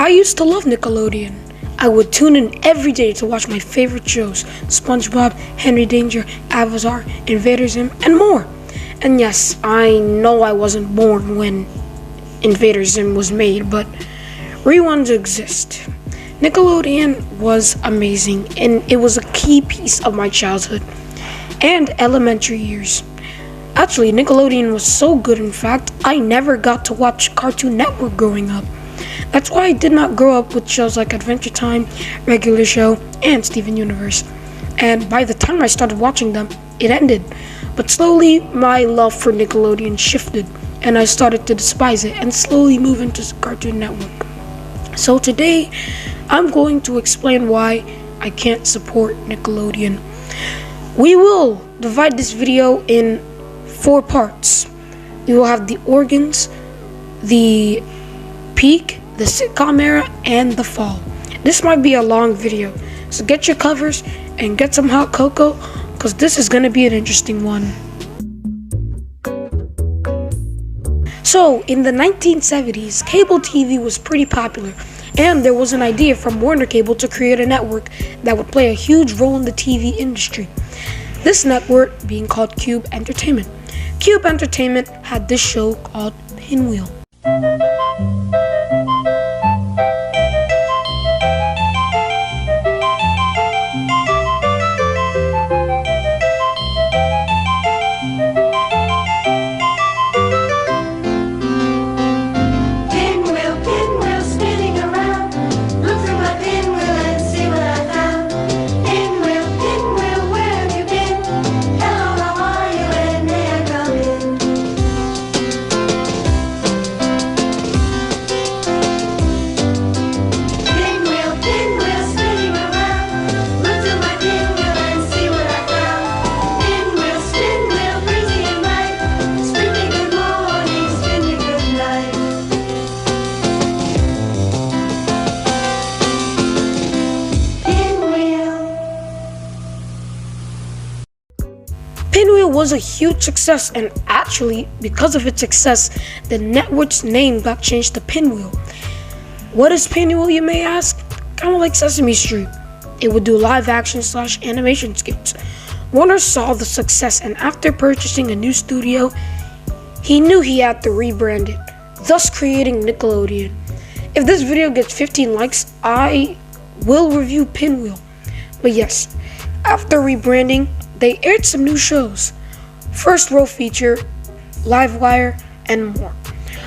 I used to love Nickelodeon. I would tune in every day to watch my favorite shows: SpongeBob, Henry Danger, Avatar, Invader Zim, and more. And yes, I know I wasn't born when Invader Zim was made, but reruns exist. Nickelodeon was amazing, and it was a key piece of my childhood and elementary years. Actually, Nickelodeon was so good, in fact, I never got to watch Cartoon Network growing up. That's why I did not grow up with shows like Adventure Time, Regular Show, and Steven Universe. And by the time I started watching them, it ended. But slowly, my love for Nickelodeon shifted, and I started to despise it and slowly move into Cartoon Network. So today, I'm going to explain why I can't support Nickelodeon. We will divide this video in 4 parts. We will have the organs, the peak, the sitcom era, and the fall. This might be a long video, so get your covers and get some hot cocoa, because this is going to be an interesting one. So, in the 1970s, cable TV was pretty popular, and there was an idea from Warner Cable to create a network that would play a huge role in the TV industry. This network being called Cube Entertainment. Cube Entertainment had this show called Pinwheel. Pinwheel was a huge success, and actually, because of its success, the network's name got changed to Pinwheel. What is Pinwheel, you may ask? Kind of like Sesame Street. It would do live action / animation skits. Warner saw the success, and after purchasing a new studio, he knew he had to rebrand it, thus creating Nickelodeon. If this video gets 15 likes, I will review Pinwheel. But yes, after rebranding, they aired some new shows: First Row Feature, Livewire, and more.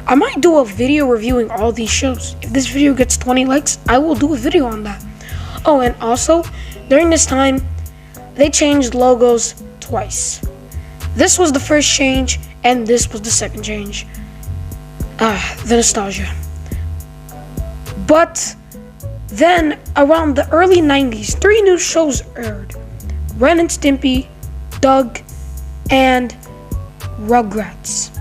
I might do a video reviewing all these shows. If this video gets 20 likes, I will do a video on that. Oh, and also, during this time, they changed logos twice. This was the first change, and this was the second change. The nostalgia. But then, around the early 90s, 3 new shows aired: Ren and Stimpy, Doug, and Rugrats.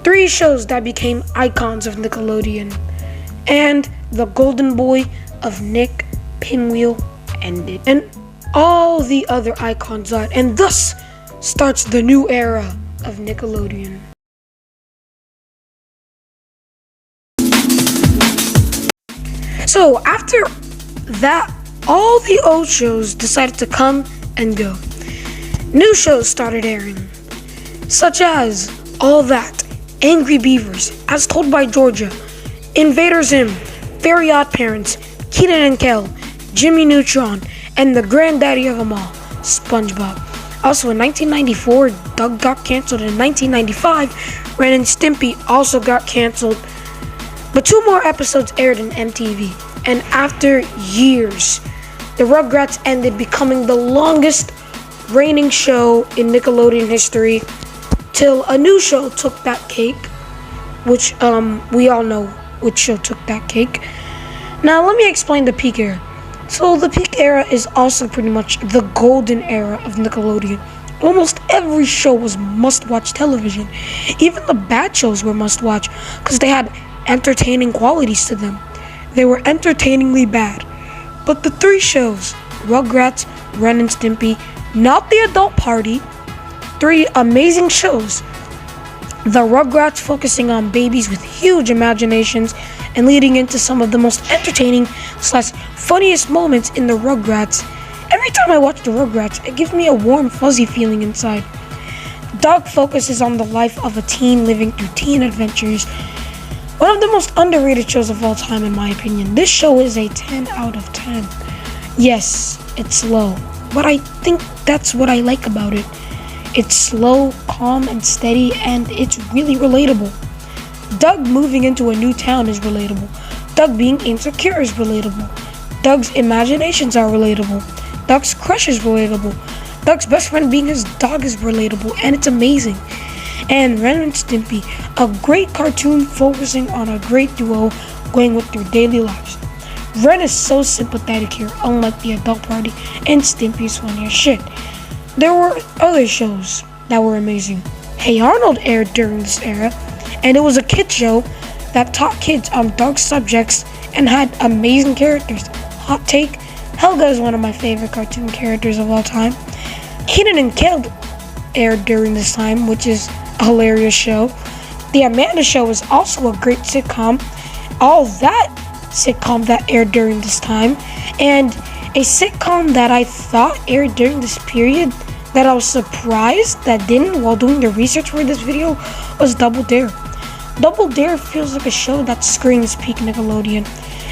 3 shows that became icons of Nickelodeon. And the golden boy of Nick, Pinwheel, ended. And all the other icons died. And thus starts the new era of Nickelodeon. So after that, all the old shows decided to come and go. New shows started airing, such as All That, Angry Beavers, As Told by Georgia, Invader Zim, Very Odd Parents, Kenan and Kel, Jimmy Neutron, and the granddaddy of them all, SpongeBob. Also in 1994, Doug got canceled. In 1995, Ren and Stimpy also got canceled. But 2 more episodes aired in MTV. And after years, the Rugrats ended, becoming the longest reigning show in Nickelodeon history, till a new show took that cake, which we all know which show took that cake. Now let me explain the peak era. So the peak era is also pretty much the golden era of Nickelodeon. Almost every show was must-watch television. Even the bad shows were must-watch because they had entertaining qualities to them. They were entertainingly bad. But the 3 shows, Rugrats, Ren and Stimpy, not the Adult Party, 3 amazing shows The Rugrats focusing on babies with huge imaginations and leading into some of the most entertaining / funniest moments in the Rugrats. Every time I watch the Rugrats, it gives me a warm, fuzzy feeling inside. Doug focuses on the life of a teen living through teen adventures. One of the most underrated shows of all time, in my opinion. This show is a 10 out of 10. Yes, it's slow, but I think that's what I like about it. It's slow, calm, and steady, and it's really relatable. Doug moving into a new town is relatable. Doug being insecure is relatable. Doug's imaginations are relatable. Doug's crush is relatable. Doug's best friend being his dog is relatable, and it's amazing. And Ren and Stimpy, a great cartoon focusing on a great duo going with their daily lives. Ren is so sympathetic here, unlike the adult party, and Stimpy is funny as shit. There were other shows that were amazing. Hey Arnold aired during this era, and it was a kids show that taught kids on dark subjects and had amazing characters. Hot take, Helga is one of my favorite cartoon characters of all time. Kenan and Kel aired during this time, which is a hilarious show. The Amanda Show is also a great sitcom. All that sitcom that aired during this time, and a sitcom that I thought aired during this period that I was surprised that didn't while doing the research for this video was Double Dare. Double Dare feels like a show that screams peak Nickelodeon,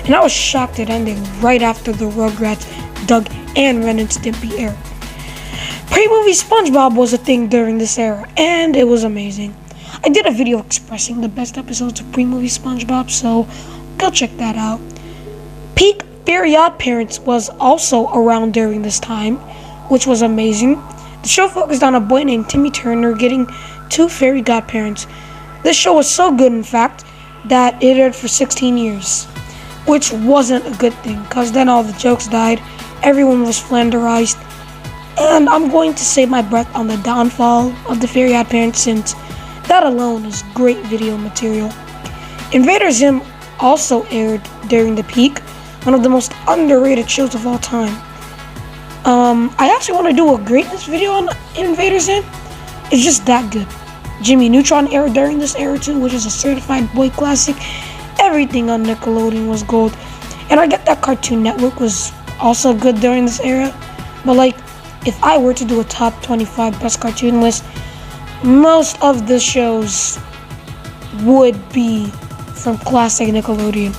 and I was shocked it ended right after the Rugrats, Doug, and Ren and Stimpy aired. Pre-movie SpongeBob was a thing during this era, and it was amazing. I did a video expressing the best episodes of pre-movie SpongeBob, so go check that out. Peak Fairy Odd Parents was also around during this time, which was amazing. The show focused on a boy named Timmy Turner getting 2 fairy godparents. This show was so good, in fact, that it aired for 16 years, which wasn't a good thing, because then all the jokes died, everyone was flanderized, and I'm going to save my breath on the downfall of the Fairy Odd Parents since that alone is great video material. Invader Zim also aired during the peak, one of the most underrated shows of all time. I actually want to do a greatness video on Invader Zim. It's just that good. Jimmy Neutron aired during this era too, which is a certified boy classic. Everything on Nickelodeon was gold. And I get that Cartoon Network was also good during this era. But like, if I were to do a top 25 best cartoon list, most of the shows would be from classic Nickelodeon.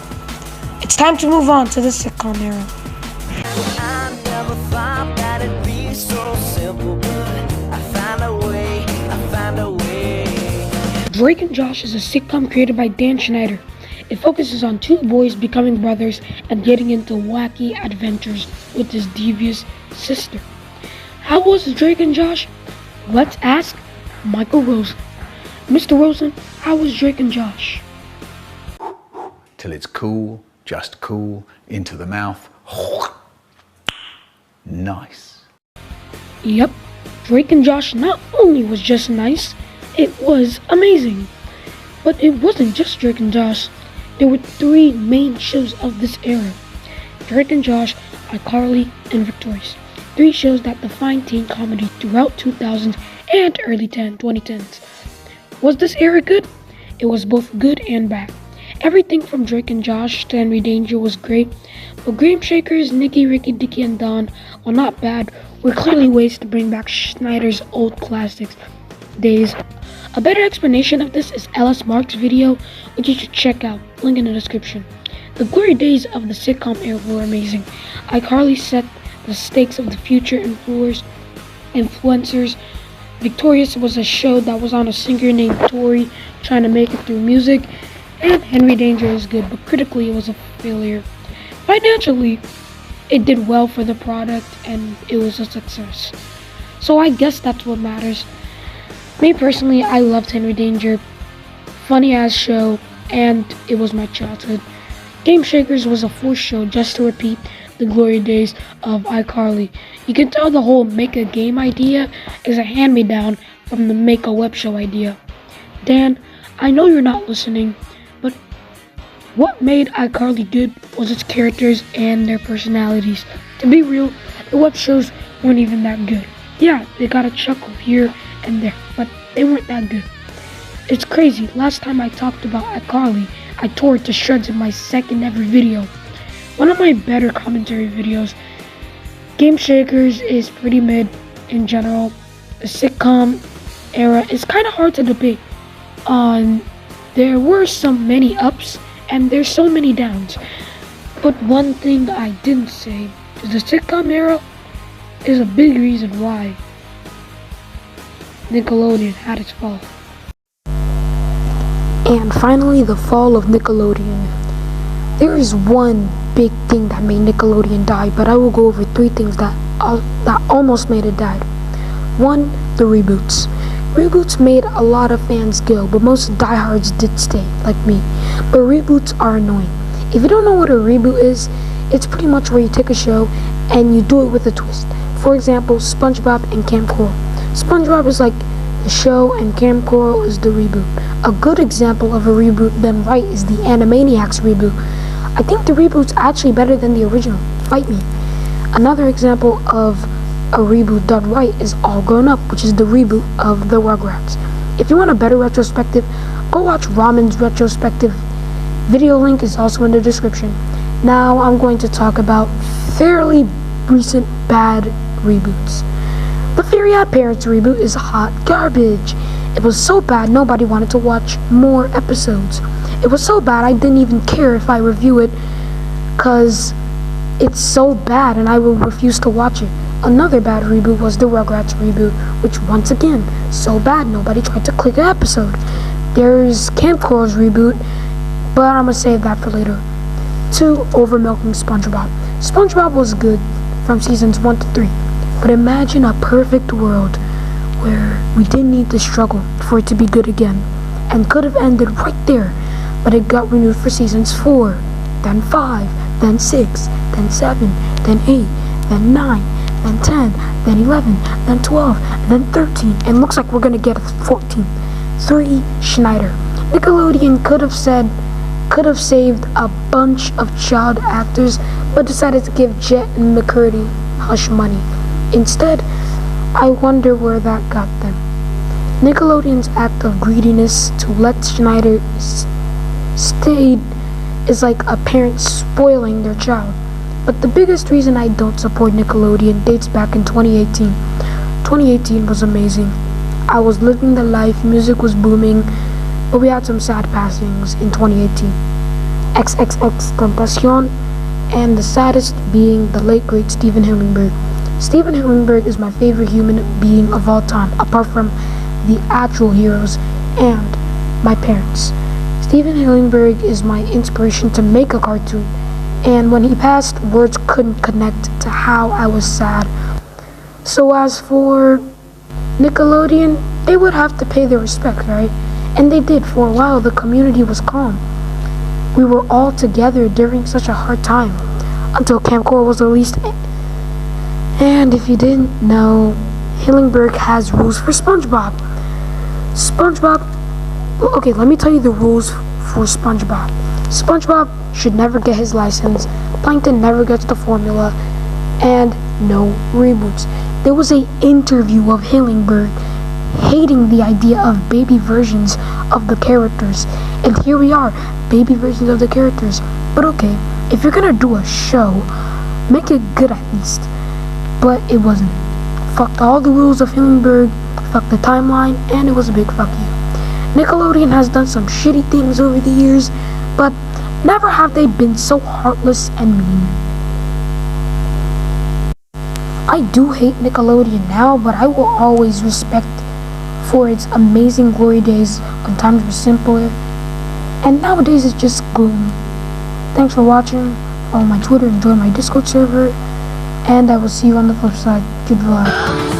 It's time to move on to the sitcom era. I never thought that it'd be so simple, but I found a way. Drake and Josh is a sitcom created by Dan Schneider. It focuses on 2 boys becoming brothers and getting into wacky adventures with his devious sister. How was Drake and Josh? Let's ask Michael Rosen. Mr. Rosen, how was Drake and Josh? Till it's cool, just cool, into the mouth. Nice. Yep, Drake and Josh not only was just nice, it was amazing. But it wasn't just Drake and Josh. There were 3 main shows of this era: Drake and Josh, iCarly, and Victorious. 3 shows that defined teen comedy throughout 2000s and early 2010s. Was this era good? It was both good and bad. Everything from Drake and Josh to Henry Danger was great, but Graham Shakers, Nikki, Ricky, Dicky, and Don, while not bad, were clearly ways to bring back Schneider's old classics days. A better explanation of this is Ellis Mark's video, which you should check out, link in the description. The glory days of the sitcom era were amazing. iCarly set the stakes of the future influencers. Victorious was a show that was on a singer named Tori trying to make it through music. And Henry Danger is good, but critically it was a failure. Financially, it did well for the product and it was a success. So I guess that's what matters. Me personally, I loved Henry Danger. Funny ass show, and it was my childhood. Game Shakers was a forced show just to repeat the glory days of iCarly. You can tell the whole make a game idea is a hand-me-down from the make a web show idea. Dan, I know you're not listening, but what made iCarly good was its characters and their personalities. To be real, the web shows weren't even that good. Yeah, they got a chuckle here and there, but they weren't that good. It's crazy. Last time I talked about iCarly, I tore it to shreds in my second ever video. One of my better commentary videos. Game Shakers is pretty mid in general. The sitcom era is kind of hard to debate on. There were so many ups and there's so many downs. But one thing I didn't say is the sitcom era is a big reason why Nickelodeon had its fall. And finally, the fall of Nickelodeon. There is one big thing that made Nickelodeon die, but I will go over 3 things that almost made it die. 1, the reboots. Reboots made a lot of fans go, but most diehards did stay, like me. But reboots are annoying. If you don't know what a reboot is, it's pretty much where you take a show and you do it with a twist. For example, SpongeBob and Camp Coral. SpongeBob is like the show and Camp Coral is the reboot. A good example of a reboot done right is the Animaniacs reboot. I think the reboot's actually better than the original. Fight me. Another example of a reboot done right is All Grown Up, which is the reboot of the Rugrats. If you want a better retrospective, go watch Ramen's retrospective. Video link is also in the description. Now I'm going to talk about fairly recent bad reboots. The Very Odd Parents reboot is hot garbage. It was so bad nobody wanted to watch more episodes. It was so bad I didn't even care if I review it, cause it's so bad and I will refuse to watch it. Another bad reboot was the Rugrats reboot, which once again, so bad nobody tried to click an episode. There's Camp Coral's reboot, but I'm gonna save that for later. 2, over-milking SpongeBob. SpongeBob was good from seasons 1 to 3, but imagine a perfect world where we didn't need to struggle for it to be good again, and could have ended right there, but it got renewed for seasons 4, then 5, then 6, then 7, then 8, then 9, then 10, then 11, then 12, then 13, and looks like we're gonna get a 14. 3, Schneider. Nickelodeon could have saved a bunch of child actors, but decided to give Jet and McCurdy hush money. Instead, I wonder where that got them. Nickelodeon's act of greediness to let Schneider stay is like a parent spoiling their child. But the biggest reason I don't support Nickelodeon dates back in 2018. 2018 was amazing. I was living the life, music was booming, but we had some sad passings in 2018. XXXTentacion, and the saddest being the late great Steven Hillenburg. Steven Hillenburg is my favorite human being of all time, apart from the actual heroes and my parents. Steven Hillenburg is my inspiration to make a cartoon, and when he passed, words couldn't connect to how I was sad. So as for Nickelodeon, they would have to pay their respect, right? And they did. For a while, the community was calm. We were all together during such a hard time, until Camp Coral was released. And if you didn't know, Hillenburg has rules for SpongeBob. Okay, let me tell you the rules for SpongeBob. SpongeBob should never get his license, Plankton never gets the formula, and no reboots. There was an interview of Hillenburg hating the idea of baby versions of the characters, and here we are, baby versions of the characters. But okay, if you're gonna do a show, make it good at least. But it wasn't. Fucked all the rules of Hillenburg, fucked the timeline, and it was a big fuck you. Nickelodeon has done some shitty things over the years, but never have they been so heartless and mean. I do hate Nickelodeon now, but I will always respect for its amazing glory days when times were simpler, and nowadays it's just gloom. Thanks for watching. Follow my Twitter and join my Discord server, and I will see you on the flip side. Goodbye.